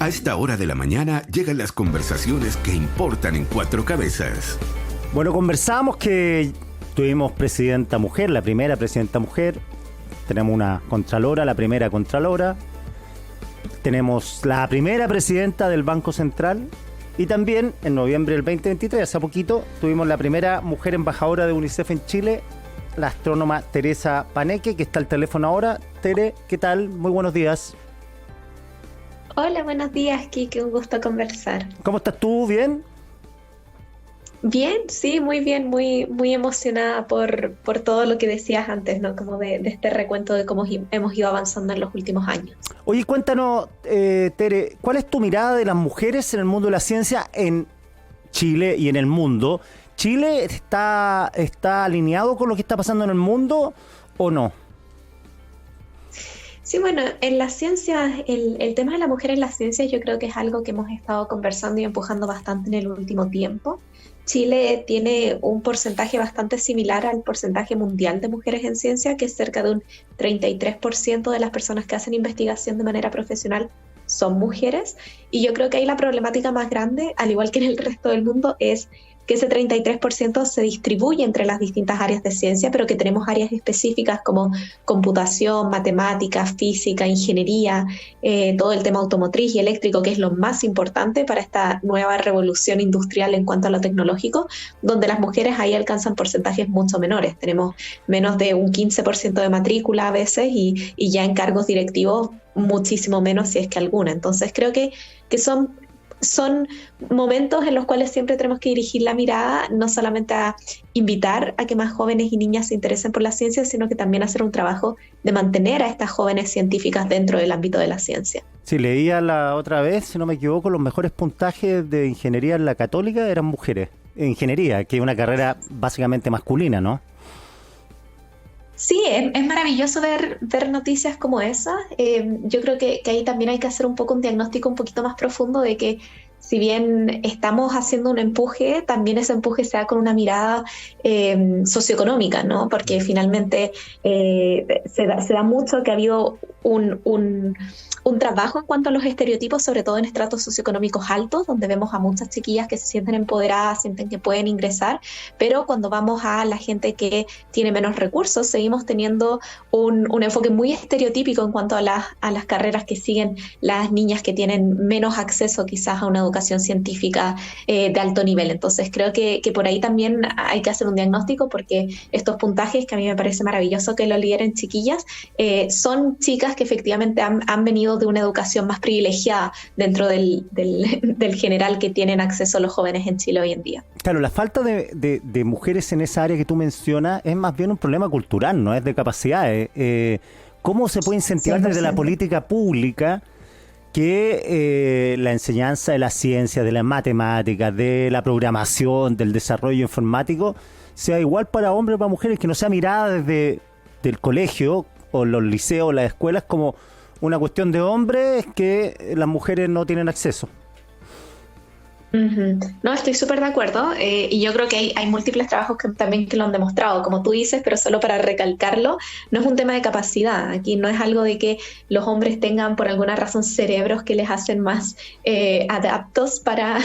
A esta hora de la mañana llegan las conversaciones que importan en Cuatro Cabezas. Bueno, conversamos que tuvimos presidenta mujer, la primera presidenta mujer. Tenemos una contralora, la primera contralora. Tenemos la primera presidenta del Banco Central. Y también, en noviembre del 2023, hace poquito, tuvimos la primera mujer embajadora de UNICEF en Chile, la astrónoma Teresa Paneque, que está al teléfono ahora. Tere, ¿qué tal? Muy buenos días. Hola, buenos días, Kike, un gusto conversar. ¿Cómo estás tú? ¿Bien? Bien, sí, muy bien, muy emocionada por todo lo que decías antes, ¿no? Como de este recuento de cómo hemos ido avanzando en los últimos años. Oye, cuéntanos, Tere, ¿cuál es tu mirada de las mujeres en el mundo de la ciencia en Chile y en el mundo? ¿Chile está alineado con lo que está pasando en el mundo o no? Sí, bueno, en las ciencias, el tema de la mujer en las ciencias yo creo que es algo que hemos estado conversando y empujando bastante en el último tiempo. Chile tiene un porcentaje bastante similar al porcentaje mundial de mujeres en ciencia, que es cerca de un 33% de las personas que hacen investigación de manera profesional son mujeres. Y yo creo que ahí la problemática más grande, al igual que en el resto del mundo, es que ese 33% se distribuye entre las distintas áreas de ciencia, pero que tenemos áreas específicas como computación, matemáticas, física, ingeniería, todo el tema automotriz y eléctrico, que es lo más importante para esta nueva revolución industrial en cuanto a lo tecnológico, donde las mujeres ahí alcanzan porcentajes mucho menores. Tenemos menos de un 15% de matrícula a veces y ya en cargos directivos muchísimo menos, si es que alguna. Entonces creo que son momentos en los cuales siempre tenemos que dirigir la mirada, no solamente a invitar a que más jóvenes y niñas se interesen por la ciencia, sino que también hacer un trabajo de mantener a estas jóvenes científicas dentro del ámbito de la ciencia. Sí, leía la otra vez, si no me equivoco, los mejores puntajes de ingeniería en la Católica eran mujeres. Ingeniería, que es una carrera básicamente masculina, ¿no? Sí, es maravilloso ver noticias como esa. Yo creo que ahí también hay que hacer un poco un diagnóstico un poquito más profundo de que si bien estamos haciendo un empuje, también ese empuje se da con una mirada socioeconómica, ¿no? Porque finalmente se da mucho que ha habido un trabajo en cuanto a los estereotipos, sobre todo en estratos socioeconómicos altos, donde vemos a muchas chiquillas que se sienten empoderadas, sienten que pueden ingresar, pero cuando vamos a la gente que tiene menos recursos, seguimos teniendo un enfoque muy estereotípico en cuanto a las carreras que siguen las niñas que tienen menos acceso quizás a una educación científica de alto nivel. Entonces creo que por ahí también hay que hacer un diagnóstico, porque estos puntajes, que a mí me parece maravilloso que lo lideren chiquillas, son chicas que efectivamente han venido de una educación más privilegiada dentro del general que tienen acceso los jóvenes en Chile hoy en día. Claro, la falta de mujeres en esa área que tú mencionas es más bien un problema cultural, no es de capacidades. ¿Cómo se puede incentivar 100%. desde la política pública que la enseñanza de la ciencia, de las matemáticas, de la programación, del desarrollo informático sea igual para hombres o para mujeres, que no sea mirada desde el colegio o los liceos o las escuelas como una cuestión de hombres que las mujeres no tienen acceso? No, estoy súper de acuerdo, y yo creo que hay múltiples trabajos que también que lo han demostrado, como tú dices, pero solo para recalcarlo, no es un tema de capacidad. Aquí no es algo de que los hombres tengan por alguna razón cerebros que les hacen más adaptos para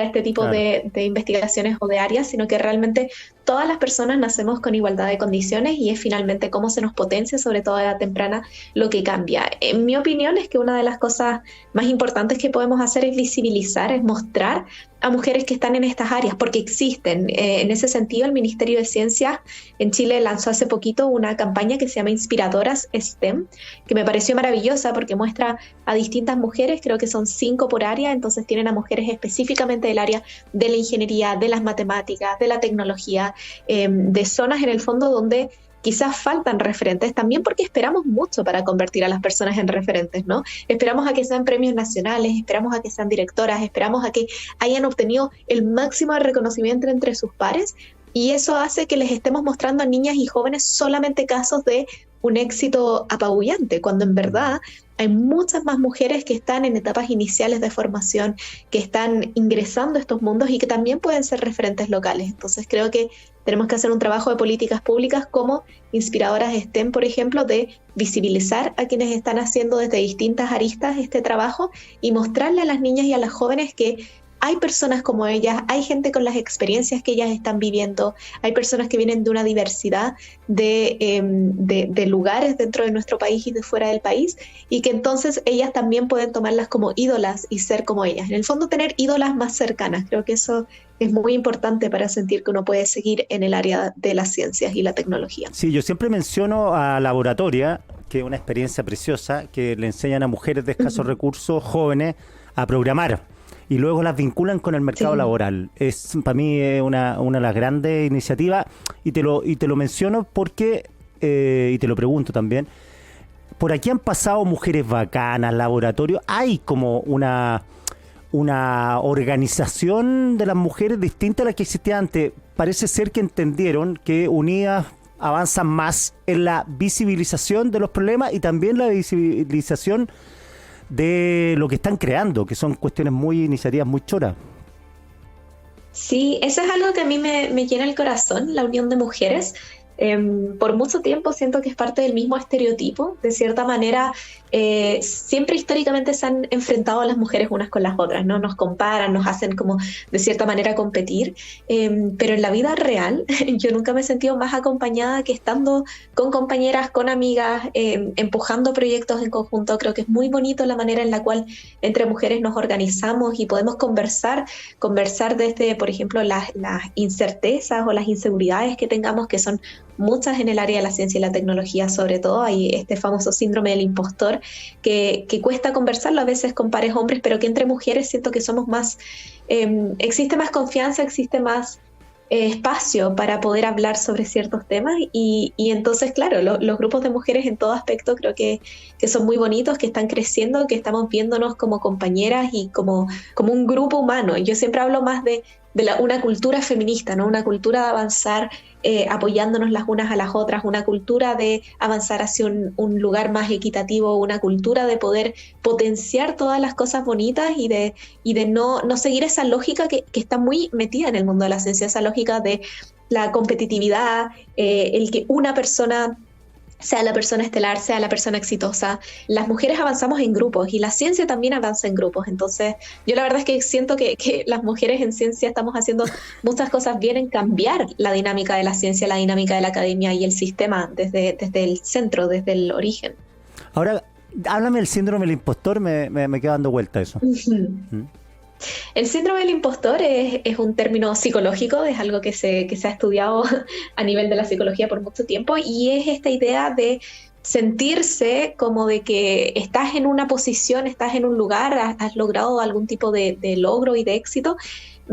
este tipo de investigaciones o de áreas, sino que realmente todas las personas nacemos con igualdad de condiciones, y es finalmente cómo se nos potencia, sobre todo a edad temprana, lo que cambia. En mi opinión es que una de las cosas más importantes que podemos hacer es visibilizar, es mostrar a mujeres que están en estas áreas, porque existen. En ese sentido, el Ministerio de Ciencias en Chile lanzó hace poquito una campaña que se llama Inspiradoras STEM, que me pareció maravillosa porque muestra a distintas mujeres, creo que son 5 por área, entonces tienen a mujeres específicamente del área de la ingeniería, de las matemáticas, de la tecnología, de zonas en el fondo donde quizás faltan referentes, también porque esperamos mucho para convertir a las personas en referentes, ¿no? Esperamos a que sean premios nacionales, esperamos a que sean directoras, esperamos a que hayan obtenido el máximo de reconocimiento entre sus pares, y eso hace que les estemos mostrando a niñas y jóvenes solamente casos de un éxito apabullante, cuando en verdad hay muchas más mujeres que están en etapas iniciales de formación, que están ingresando a estos mundos y que también pueden ser referentes locales. Entonces creo que tenemos que hacer un trabajo de políticas públicas como Inspiradoras STEM, por ejemplo, de visibilizar a quienes están haciendo desde distintas aristas este trabajo y mostrarle a las niñas y a las jóvenes que hay personas como ellas, hay gente con las experiencias que ellas están viviendo, hay personas que vienen de una diversidad de lugares dentro de nuestro país y de fuera del país, y que entonces ellas también pueden tomarlas como ídolas y ser como ellas. En el fondo, tener ídolas más cercanas, creo que eso es muy importante para sentir que uno puede seguir en el área de las ciencias y la tecnología. Sí, yo siempre menciono a Laboratoria, que es una experiencia preciosa, que le enseñan a mujeres de escasos recursos, jóvenes, a programar. Y luego las vinculan con el mercado laboral. Es para mí una de las grandes iniciativas, y te lo menciono porque, y te lo pregunto también, por aquí han pasado mujeres bacanas, laboratorios, hay como una organización de las mujeres distinta a la que existía antes. Parece ser que entendieron que unidas avanzan más en la visibilización de los problemas y también la visibilización de lo que están creando, que son iniciativas muy choras. Sí, eso es algo que a mí me llena el corazón, la unión de mujeres. Por mucho tiempo siento que es parte del mismo estereotipo. De cierta manera, siempre históricamente se han enfrentado a las mujeres unas con las otras, ¿no? Nos comparan, nos hacen como de cierta manera competir, pero en la vida real yo nunca me he sentido más acompañada que estando con compañeras, con amigas, empujando proyectos en conjunto. Creo que es muy bonito la manera en la cual entre mujeres nos organizamos y podemos conversar desde, por ejemplo, las incertezas o las inseguridades que tengamos, que son muchas en el área de la ciencia y la tecnología. Sobre todo hay este famoso síndrome del impostor que cuesta conversarlo a veces con pares hombres, pero que entre mujeres siento que somos más, existe más confianza, existe más espacio para poder hablar sobre ciertos temas, y entonces, claro, los grupos de mujeres en todo aspecto creo que son muy bonitos, que están creciendo, que estamos viéndonos como compañeras y como un grupo humano. Yo siempre hablo más de una cultura feminista, ¿no? Una cultura de avanzar apoyándonos las unas a las otras, una cultura de avanzar hacia un lugar más equitativo, una cultura de poder potenciar todas las cosas bonitas y de no seguir esa lógica que está muy metida en el mundo de la ciencia, esa lógica de la competitividad, el que una persona sea la persona estelar, sea la persona exitosa. Las mujeres avanzamos en grupos y la ciencia también avanza en grupos. Entonces, yo la verdad es que siento que las mujeres en ciencia estamos haciendo muchas cosas bien en cambiar la dinámica de la ciencia, la dinámica de la academia y el sistema desde el centro, desde el origen. Ahora, háblame del síndrome del impostor, me queda dando vuelta eso. El síndrome del impostor es un término psicológico, es algo que se ha estudiado a nivel de la psicología por mucho tiempo, y es esta idea de sentirse como de que estás en una posición, estás en un lugar, has logrado algún tipo de logro y de éxito,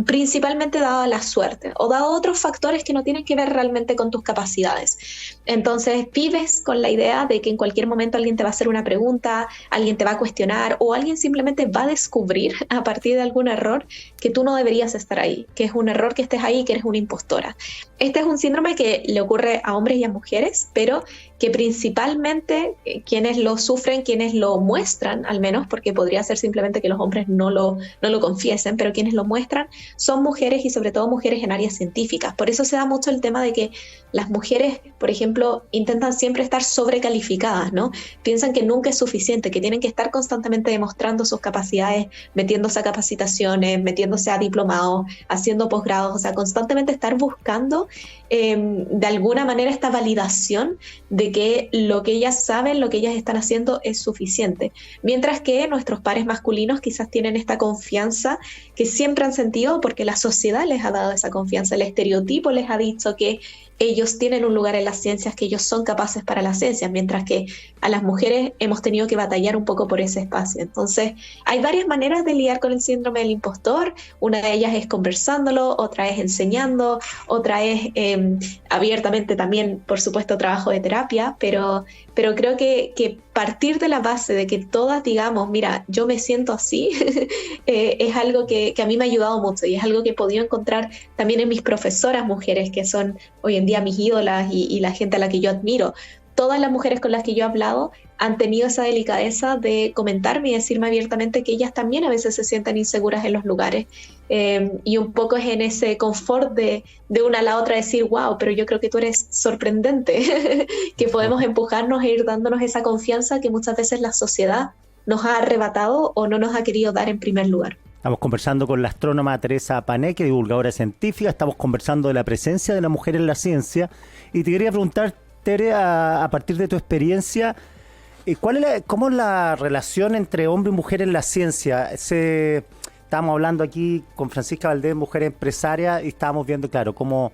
principalmente dada la suerte o dado otros factores que no tienen que ver realmente con tus capacidades. Entonces vives con la idea de que en cualquier momento alguien te va a hacer una pregunta, alguien te va a cuestionar o alguien simplemente va a descubrir a partir de algún error que tú no deberías estar ahí, que es un error que estés ahí, que eres una impostora. Este es un síndrome que le ocurre a hombres y a mujeres, pero que principalmente quienes lo sufren, quienes lo muestran al menos, porque podría ser simplemente que los hombres no lo confiesen, pero quienes lo muestran son mujeres y sobre todo mujeres en áreas científicas. Por eso se da mucho el tema de que las mujeres, por ejemplo, intentan siempre estar sobrecalificadas, ¿no? Piensan que nunca es suficiente, que tienen que estar constantemente demostrando sus capacidades, metiéndose a capacitaciones, metiéndose a diplomados, haciendo posgrados, o sea, constantemente estar buscando de alguna manera esta validación de que lo que ellas saben, lo que ellas están haciendo es suficiente. Mientras que nuestros pares masculinos quizás tienen esta confianza que siempre han sentido porque la sociedad les ha dado esa confianza, el estereotipo les ha dicho que ellos tienen un lugar en las ciencias, que ellos son capaces para las ciencias, mientras que a las mujeres hemos tenido que batallar un poco por ese espacio. Entonces, hay varias maneras de lidiar con el síndrome del impostor. Una de ellas es conversándolo, otra es enseñando, otra es abiertamente también, por supuesto, trabajo de terapia, pero creo que partir de la base de que todas digamos, mira, yo me siento así, es algo que a mí me ha ayudado mucho y es algo que he podido encontrar también en mis profesoras mujeres, que son hoy en día mis ídolas y la gente a la que yo admiro. Todas las mujeres con las que yo he hablado han tenido esa delicadeza de comentarme y decirme abiertamente que ellas también a veces se sienten inseguras en los lugares. Y un poco es en ese confort de una a la otra decir, wow, pero yo creo que tú eres sorprendente, que podemos empujarnos e ir dándonos esa confianza que muchas veces la sociedad nos ha arrebatado o no nos ha querido dar en primer lugar. Estamos conversando con la astrónoma Teresa Paneque, divulgadora científica. Estamos conversando de la presencia de la mujer en la ciencia. Y te quería preguntar, Tere, a partir de tu experiencia, ¿cómo es la relación entre hombre y mujer en la ciencia? Estábamos hablando aquí con Francisca Valdés, mujer empresaria, y estábamos viendo, claro, cómo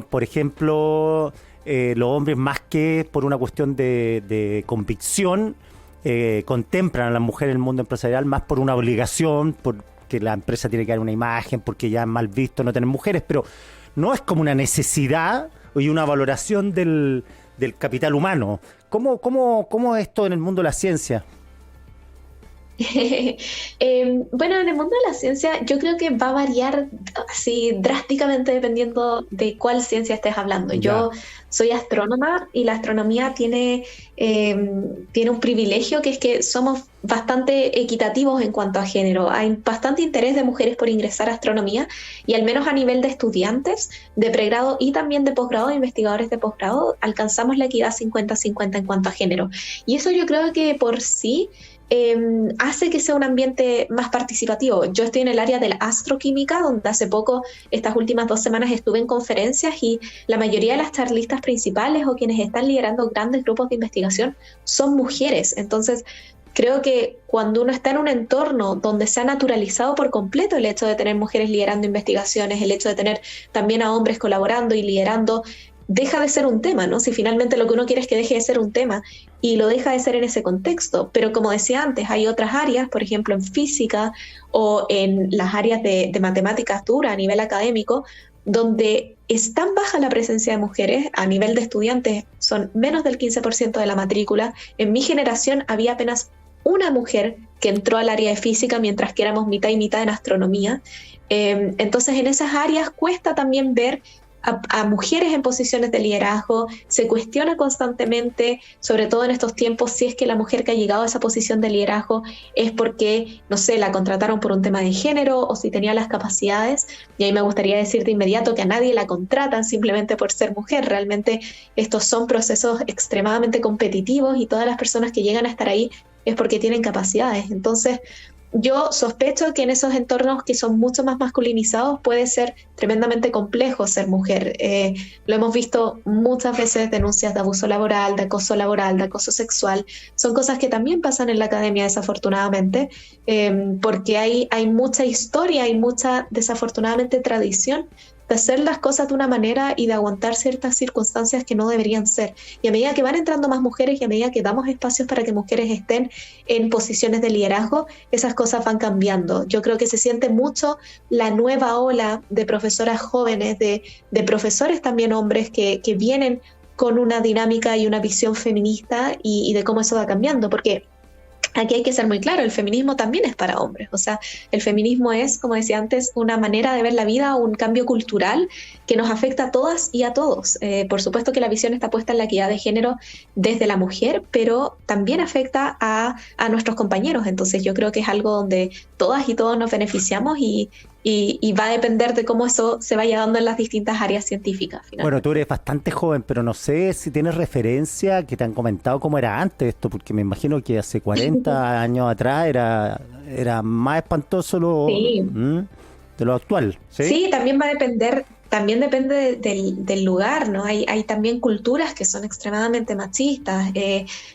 por ejemplo, los hombres, más que por una cuestión de convicción, contemplan a la mujer en el mundo empresarial más por una obligación, porque la empresa tiene que dar una imagen, porque ya es mal visto no tener mujeres, pero no es como una necesidad y una valoración del capital humano. ¿Cómo es esto en el mundo de la ciencia? Bueno, en el mundo de la ciencia yo creo que va a variar así drásticamente dependiendo de cuál ciencia estés hablando. Ya. Yo soy astrónoma y la astronomía tiene un privilegio, que es que somos bastante equitativos en cuanto a género. Hay bastante interés de mujeres por ingresar a astronomía, y al menos a nivel de estudiantes de pregrado y también de posgrado, de investigadores de posgrado, alcanzamos la equidad 50-50 en cuanto a género. Y eso yo creo que por sí hace que sea un ambiente más participativo. Yo estoy en el área de la astroquímica, donde hace poco, estas últimas 2 semanas, estuve en conferencias, y la mayoría de las charlistas principales o quienes están liderando grandes grupos de investigación son mujeres. Entonces, creo que cuando uno está en un entorno donde se ha naturalizado por completo el hecho de tener mujeres liderando investigaciones, el hecho de tener también a hombres colaborando y liderando, deja de ser un tema, ¿no? Si finalmente lo que uno quiere es que deje de ser un tema, y lo deja de ser en ese contexto. Pero como decía antes, hay otras áreas, por ejemplo en física o en las áreas de matemáticas duras a nivel académico, donde es tan baja la presencia de mujeres. A nivel de estudiantes son menos del 15% de la matrícula. En mi generación había apenas una mujer que entró al área de física, mientras que éramos mitad y mitad en astronomía. Entonces en esas áreas cuesta también ver a mujeres en posiciones de liderazgo. Se cuestiona constantemente, sobre todo en estos tiempos, si es que la mujer que ha llegado a esa posición de liderazgo es porque, no sé, la contrataron por un tema de género o si tenía las capacidades. Y ahí me gustaría decir de inmediato que a nadie la contratan simplemente por ser mujer. Realmente estos son procesos extremadamente competitivos, y todas las personas que llegan a estar ahí es porque tienen capacidades. Entonces, yo sospecho que en esos entornos que son mucho más masculinizados puede ser tremendamente complejo ser mujer. Lo hemos visto muchas veces, denuncias de abuso laboral, de acoso sexual. Son cosas que también pasan en la academia, desafortunadamente, porque hay mucha historia, hay mucha, desafortunadamente, tradición de hacer las cosas de una manera y de aguantar ciertas circunstancias que no deberían ser. Y a medida que van entrando más mujeres y a medida que damos espacios para que mujeres estén en posiciones de liderazgo, esas cosas van cambiando. Yo creo que se siente mucho la nueva ola de profesoras jóvenes, de profesores también hombres que vienen con una dinámica y una visión feminista, y de cómo eso va cambiando, porque aquí hay que ser muy claro, el feminismo también es para hombres. O sea, el feminismo es, como decía antes, una manera de ver la vida, un cambio cultural que nos afecta a todas y a todos. Por supuesto que la visión está puesta en la equidad de género desde la mujer, pero también afecta a nuestros compañeros. Entonces yo creo que es algo donde todas y todos nos beneficiamos, y va a depender de cómo eso se vaya dando en las distintas áreas científicas. Finalmente. Bueno, tú eres bastante joven, pero no sé si tienes referencia, que te han comentado cómo era antes esto, porque me imagino que hace 40 años atrás era más espantoso de lo actual. Sí, también va a depender. También depende del lugar, ¿no? Hay también culturas que son extremadamente machistas.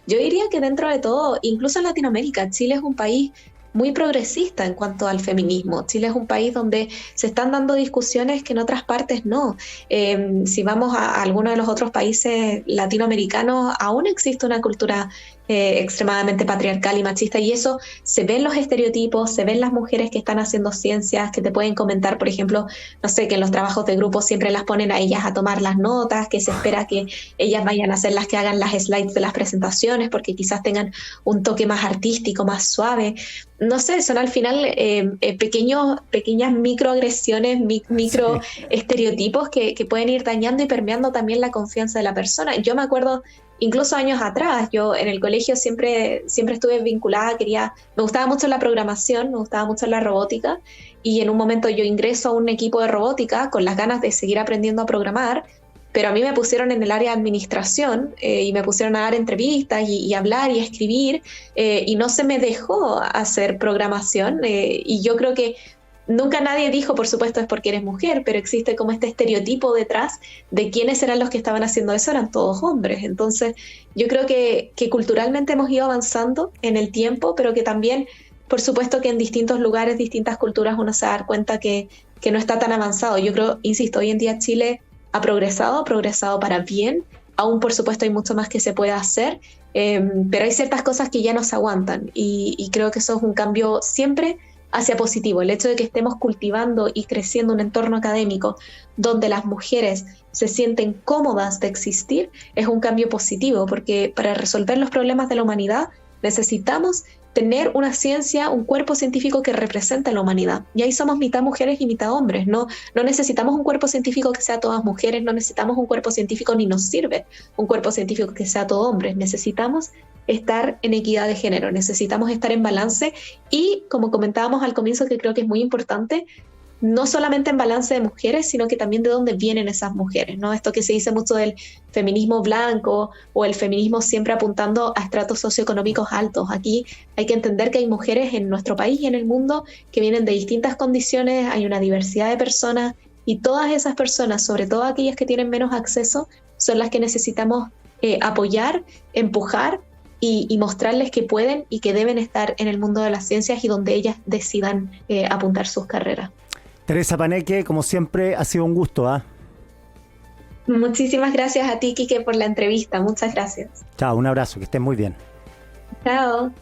Yo diría que dentro de todo, incluso en Latinoamérica, Chile es un país muy progresista en cuanto al feminismo. Chile es un país donde se están dando discusiones que en otras partes no. Si vamos a algunos de los otros países latinoamericanos, aún existe una cultura extremadamente patriarcal y machista, y eso se ve en los estereotipos, se ven las mujeres que están haciendo ciencias, que te pueden comentar, por ejemplo, no sé, que en los trabajos de grupo siempre las ponen a ellas a tomar las notas, que se espera que ellas vayan a ser las que hagan las slides de las presentaciones, porque quizás tengan un toque más artístico, más suave. No sé, son al final pequeñas microagresiones, micro estereotipos que pueden ir dañando y permeando también la confianza de la persona. Yo me acuerdo incluso años atrás. Yo en el colegio siempre estuve vinculada, me gustaba mucho la programación, me gustaba mucho la robótica, y en un momento yo ingreso a un equipo de robótica con las ganas de seguir aprendiendo a programar, pero a mí me pusieron en el área de administración y me pusieron a dar entrevistas y hablar y escribir, y no se me dejó hacer programación, y yo creo que nunca nadie dijo, por supuesto, es porque eres mujer, pero existe como este estereotipo detrás de quiénes eran los que estaban haciendo eso, eran todos hombres. Entonces, yo creo que culturalmente hemos ido avanzando en el tiempo, pero que también, por supuesto, que en distintos lugares, distintas culturas, uno se da cuenta que no está tan avanzado. Yo creo, insisto, hoy en día Chile ha progresado para bien. Aún, por supuesto, hay mucho más que se puede hacer, pero hay ciertas cosas que ya no se aguantan, y creo que eso es un cambio siempre hacia positivo. El hecho de que estemos cultivando y creciendo un entorno académico donde las mujeres se sienten cómodas de existir es un cambio positivo, porque para resolver los problemas de la humanidad necesitamos tener una ciencia, un cuerpo científico que represente a la humanidad. Y ahí somos mitad mujeres y mitad hombres. No necesitamos un cuerpo científico que sea todas mujeres, no necesitamos un cuerpo científico, ni nos sirve un cuerpo científico que sea todo hombres. Necesitamos estar en equidad de género, necesitamos estar en balance, y como comentábamos al comienzo, que creo que es muy importante, no solamente en balance de mujeres, sino que también de dónde vienen esas mujeres, ¿no? Esto que se dice mucho del feminismo blanco o el feminismo siempre apuntando a estratos socioeconómicos altos. Aquí hay que entender que hay mujeres en nuestro país y en el mundo que vienen de distintas condiciones, hay una diversidad de personas, y todas esas personas, sobre todo aquellas que tienen menos acceso, son las que necesitamos apoyar, empujar y mostrarles que pueden y que deben estar en el mundo de las ciencias y donde ellas decidan apuntar sus carreras. Teresa Paneque, como siempre, ha sido un gusto, ¿ah? Muchísimas gracias a ti, Quique, por la entrevista. Muchas gracias. Chao, un abrazo, que estés muy bien. Chao.